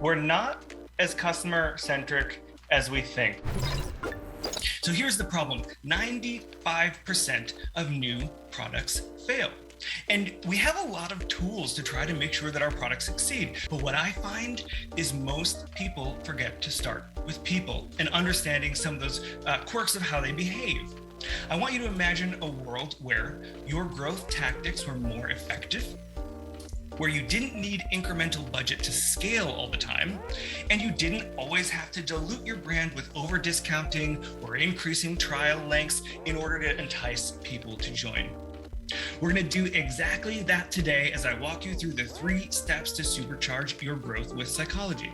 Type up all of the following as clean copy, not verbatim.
We're not as customer-centric as we think. So here's the problem. 95% of new products fail. And we have a lot of tools to try to make sure that our products succeed. But what I find is most people forget to start with people and understanding some of those quirks of how they behave. I want you to imagine a world where your growth tactics were more effective, where you didn't need incremental budget to scale all the time, and you didn't always have to dilute your brand with over discounting or increasing trial lengths in order to entice people to join. We're going to do exactly that today as I walk you through the 3 steps to supercharge your growth with psychology.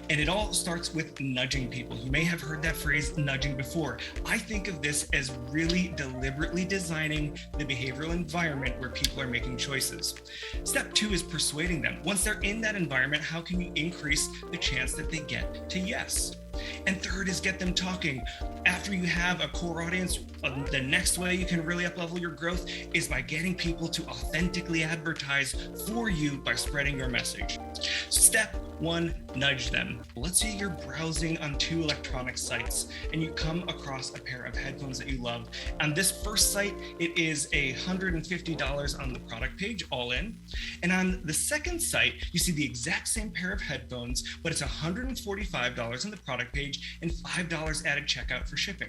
And it all starts with nudging people. You may have heard that phrase nudging before. I think of this as really deliberately designing the behavioral environment where people are making choices. Step 2 is persuading them. Once they're in that environment, how can you increase the chance that they get to yes? And third is get them talking. After you have a core audience, the next way you can really up-level your growth is by getting people to authentically advertise for you by spreading your message. Step 1, nudge them. Let's say you're browsing on 2 electronic sites and you come across a pair of headphones that you love. On this first site, it is $150 on the product page, all in. And on the second site, you see the exact same pair of headphones, but it's $145 on the product page and $5 added checkout for shipping.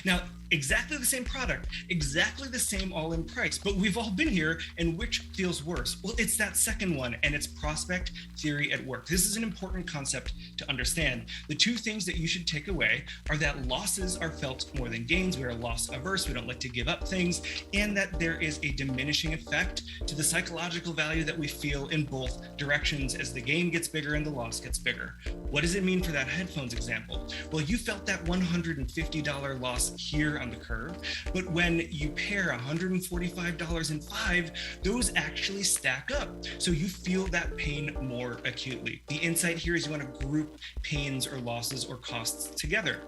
Now, exactly the same product, exactly the same all-in price, but we've all been here, and which feels worse? Well, it's that second one, and it's prospect theory at work. This is an important concept to understand. The 2 things that you should take away are that losses are felt more than gains. We are loss averse. We don't like to give up things, and that there is a diminishing effect to the psychological value that we feel in both directions as the gain gets bigger and the loss gets bigger. What does it mean for that headphones example? Well, you felt that $150 loss here on the curve, but when you pair $145 and $5, those actually stack up. So you feel that pain more acutely. The insight here is you want to group pains or losses or costs together.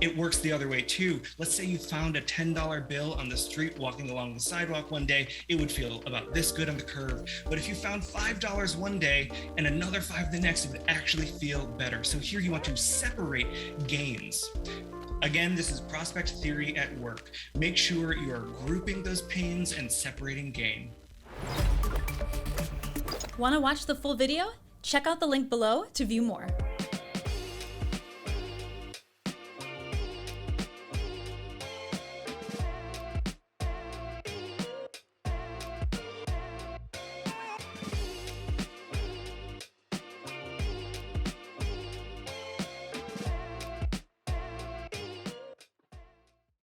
It works the other way too. Let's say you found a $10 bill on the street walking along the sidewalk one day, it would feel about this good on the curve. But if you found $5 one day and another $5 the next, it would actually feel better. So here you want to separate gains. Again, this is prospect theory at work. Make sure you are grouping those pains and separating gain. Want to watch the full video? Check out the link below to view more.